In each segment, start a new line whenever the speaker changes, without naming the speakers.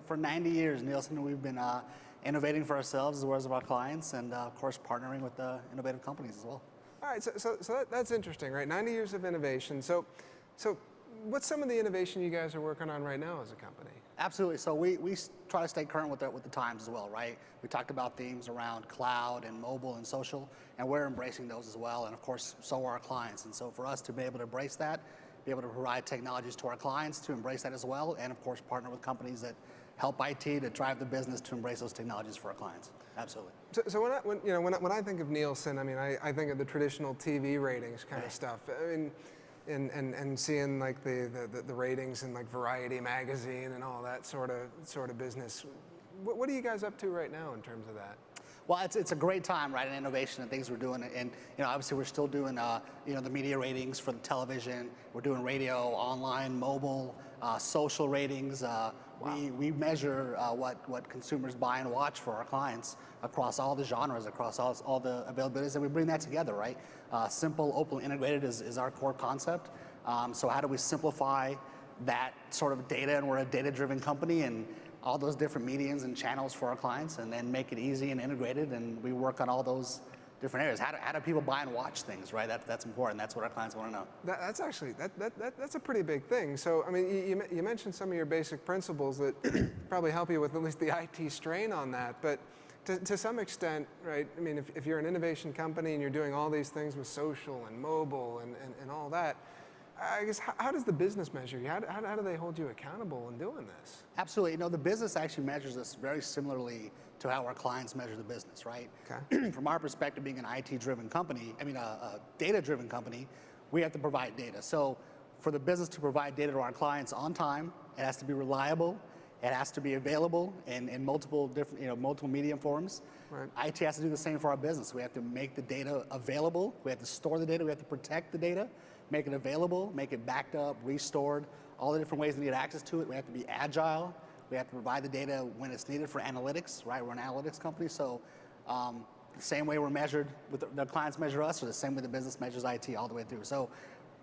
For 90 years, Nielsen, we've been innovating for ourselves as well as our clients, and of course partnering with innovative companies as well.
All right, so that's interesting, right? 90 years of innovation. So what's some of the innovation you guys are working on right now as a company?
Absolutely. So we try to stay current with the times as well, right? We talked about themes around cloud and mobile and social, and we're embracing those as well. And of course, so are our clients. And so for us to be able to embrace that, be able to provide technologies to our clients to embrace that as well, and of course partner with companies that help IT to drive the business to embrace those technologies for our clients. Absolutely.
So when I think of Nielsen, I mean I think of the traditional TV ratings kind of stuff. I mean, and seeing like the ratings in like Variety magazine and all that sort of business. What are you guys up to right now in terms of that?
Well, it's a great time, right, in innovation and things we're doing, and obviously we're still doing the media ratings for the television. We're doing radio, online, mobile, social ratings. Wow. We measure what consumers buy and watch for our clients across all the genres, across all the availabilities, and we bring that together, right? Simple, open, integrated is our core concept. So how do we simplify that sort of data, and we're a data-driven company, and all those different mediums and channels for our clients, and then make it easy and integrated, and we work on all those different areas. How do people buy and watch things, right? That's important. That's what our clients want to know.
That's actually that's a pretty big thing. So I mean, you mentioned some of your basic principles that probably help you with at least the IT strain on that, but to some extent, right? I mean, if you're an innovation company and you're doing all these things with social and mobile and all that, I guess, how does the business measure you? How do they hold you accountable in doing this?
Absolutely. The business actually measures us very similarly to how our clients measure the business, right?
Okay.
From our perspective, being an IT-driven company, a data-driven company, we have to provide data. So for the business to provide data to our clients on time, it has to be reliable, it has to be available in multiple different, multiple medium forms.
Right.
IT has to do the same for our business. We have to make the data available, we have to store the data, we have to protect the data, make it available, make it backed up, restored, all the different ways we get access to it. We have to be agile. We have to provide the data when it's needed for analytics, right? We're an analytics company, so the same way we're measured, the clients measure us, or the same way the business measures IT all the way through. So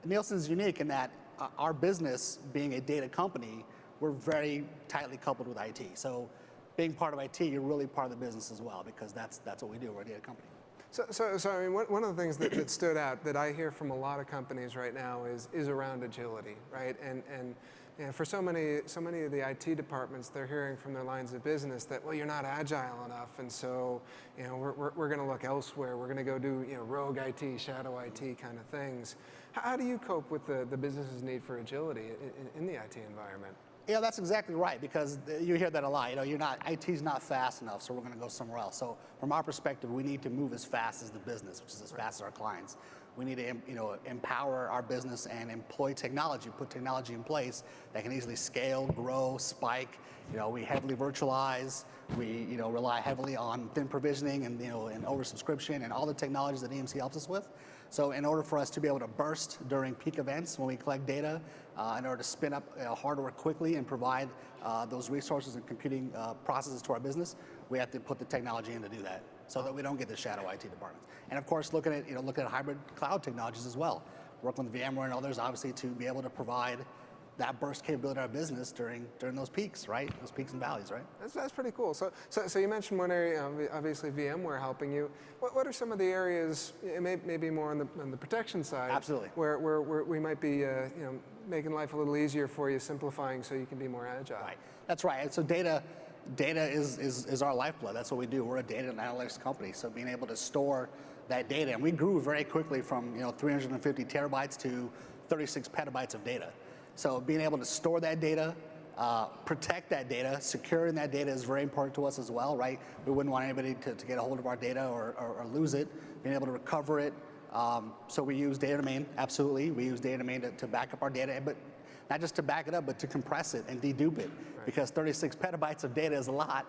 Nielsen's unique in that our business, being a data company, we're very tightly coupled with IT. So being part of IT, you're really part of the business as well, because that's what we do. We're a data company.
So I mean, one of the things that stood out that I hear from a lot of companies right now is around agility, right? And for so many of the IT departments, they're hearing from their lines of business that, well, you're not agile enough, and so we're going to look elsewhere. We're going to go do rogue IT, shadow IT kind of things. How do you cope with the business's need for agility in the IT environment?
Yeah, that's exactly right, because you hear that a lot. IT's not fast enough, so we're going to go somewhere else. So from our perspective, we need to move as fast as the business, which is as fast as our clients. We need to empower our business and employ technology, put technology in place that can easily scale, grow, spike. We heavily virtualize. We rely heavily on thin provisioning and oversubscription and all the technologies that EMC helps us with. So in order for us to be able to burst during peak events when we collect data, in order to spin up hardware quickly and provide those resources and computing processes to our business, we have to put the technology in to do that, so that we don't get the shadow IT departments. And of course, looking at hybrid cloud technologies as well, working with VMware and others, obviously, to be able to provide that burst capability to our business during those peaks, right? Those peaks and valleys, right?
That's pretty cool. So you mentioned one area, obviously VMware helping you. What are some of the areas, maybe more on the protection side?
Absolutely.
Where we might be making life a little easier for you, simplifying so you can be more agile.
Right. That's right. And so data is our lifeblood. That's what we do. We're a data and analytics company. So being able to store that data, and we grew very quickly from 350 terabytes to 36 petabytes of data. So being able to store that data, protect that data, securing that data is very important to us as well, right? We wouldn't want anybody to get a hold of our data or lose it. Being able to recover it. So we use data domain, absolutely. We use data domain to back up our data, but not just to back it up, but to compress it and dedupe it, because 36 petabytes of data is a lot.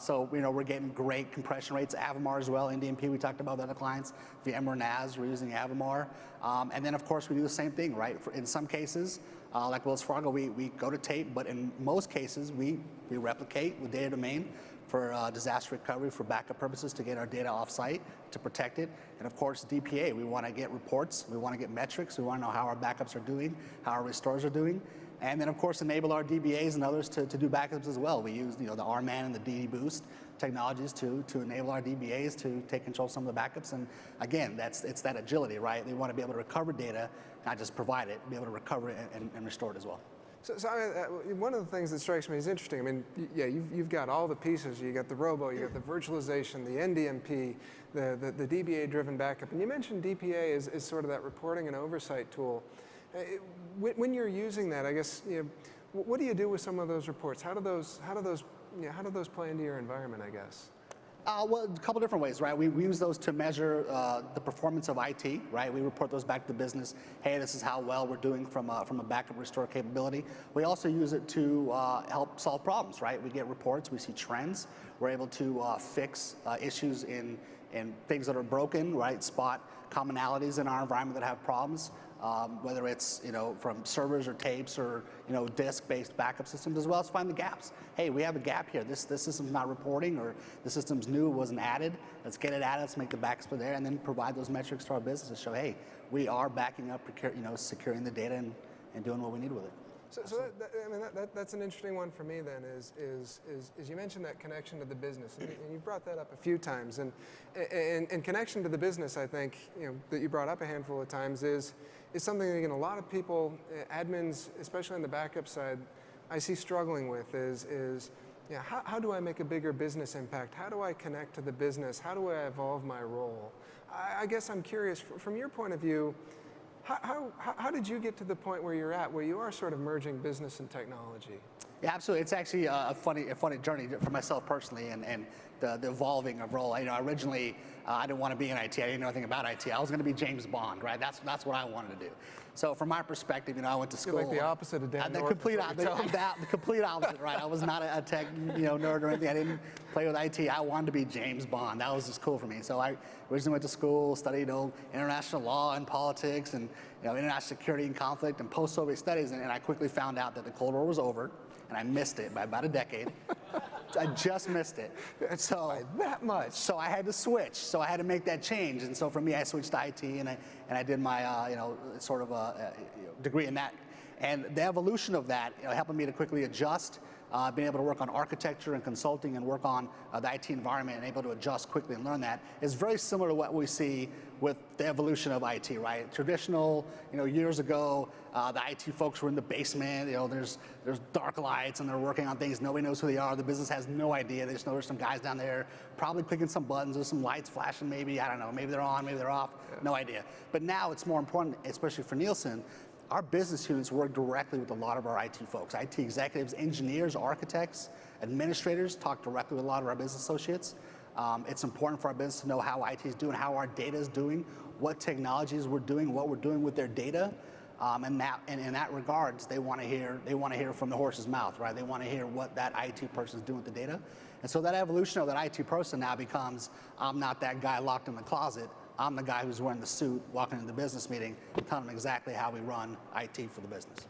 So we're getting great compression rates. Avamar as well, NDMP we talked about with other clients. VMware NAS, we're using Avamar. And then of course we do the same thing, right? In some cases, like Wells Fargo, we go to tape, but in most cases we replicate with data domain for disaster recovery, for backup purposes, to get our data off-site, to protect it. And of course, DPA, we want to get reports, we want to get metrics, we want to know how our backups are doing, how our restores are doing. and then of course enable our DBAs and others to do backups as well. We use the RMAN and the DD Boost technologies to enable our DBAs to take control of some of the backups. And again, it's that agility, right? They want to be able to recover data, not just provide it, be able to recover it and restore it as well.
So I mean, one of the things that strikes me as interesting, I mean, yeah, you've got all the pieces. You got the robo, you got the virtualization, the NDMP, the DBA-driven backup. And you mentioned DPA as sort of that reporting and oversight tool. When you're using that, I guess, what do you do with some of those reports? How do those play into your environment, I guess?
Well, a couple different ways, right? We use those to measure the performance of IT, right? We report those back to the business. Hey, this is how well we're doing from a backup restore capability. We also use it to help solve problems, right? We get reports, we see trends. We're able to fix issues in things that are broken, right? Spot commonalities in our environment that have problems. Whether it's from servers or tapes or disk-based backup systems, as well as find the gaps. Hey, we have a gap here. This system's not reporting, or the system's new, wasn't added. Let's get it added. Let's make the backups for there, and then provide those metrics to our business to show, hey, we are backing up, securing the data and doing what we need with it.
So that's an interesting one for me then. Is you mentioned that connection to the business, and you brought that up a few times, and connection to the business, I think that you brought up a handful of times is something that a lot of people, admins, especially on the backup side, I see struggling with is how do I make a bigger business impact? How do I connect to the business? How do I evolve my role? I guess I'm curious, from your point of view, how did you get to the point where you're at, where you are sort of merging business and technology?
Yeah, absolutely. It's actually a funny journey for myself personally, and the evolving of role. Originally, I didn't want to be in IT. I didn't know anything about IT. I was going to be James Bond, right? That's what I wanted to do. So from my perspective, I went to school.
You're like the opposite of Dan
The
Norton.
the complete opposite, right? I was not a tech nerd or anything. I didn't play with IT. I wanted to be James Bond. That was just cool for me. So I originally went to school, studied international law and politics, and international security and conflict and post-Soviet studies, and I quickly found out that the Cold War was over, and I missed it by about a decade. I just missed it. So
by that much.
So I had to switch. So I had to make that change. And so for me, I switched to IT, and I did my sort of a degree in that. And the evolution of that, helping me to quickly adjust, being able to work on architecture and consulting and work on the IT environment and able to adjust quickly and learn that is very similar to what we see with the evolution of IT, right? Traditional, years ago, the IT folks were in the basement. There's dark lights and they're working on things. Nobody knows who they are. The business has no idea. They just know there's some guys down there probably clicking some buttons. There's some lights flashing maybe. I don't know. Maybe they're on, maybe they're off. Yeah. No idea. But now it's more important, especially for Nielsen. Our business units work directly with a lot of our IT folks. IT executives, engineers, architects, administrators talk directly with a lot of our business associates. It's important for our business to know how IT is doing, how our data is doing, what technologies we're doing, what we're doing with their data. And in that regards, they want to hear from the horse's mouth, right? They want to hear what that IT person is doing with the data. And so that evolution of that IT person now becomes, I'm not that guy locked in the closet. I'm the guy who's wearing the suit, walking into the business meeting, telling them exactly how we run IT for the business.